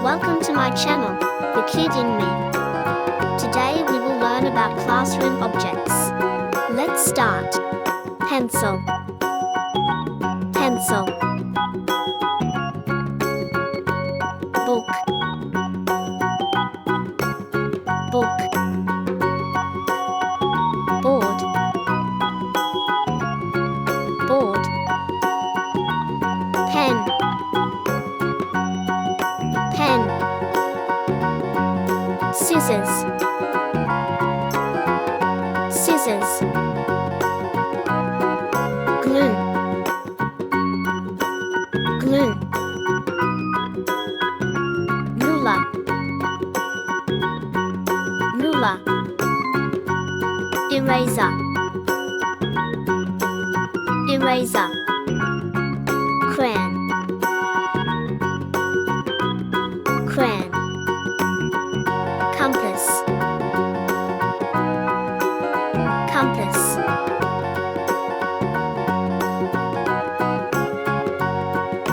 Welcome to my channel, The Kid in Me. Today we will learn about classroom objects. Let's start. Pencil. Pencil. Book. Book. Board. Board. Pen. Pen. Scissors. Scissors. Glue. Glue. Ruler. Ruler. Eraser. Eraser.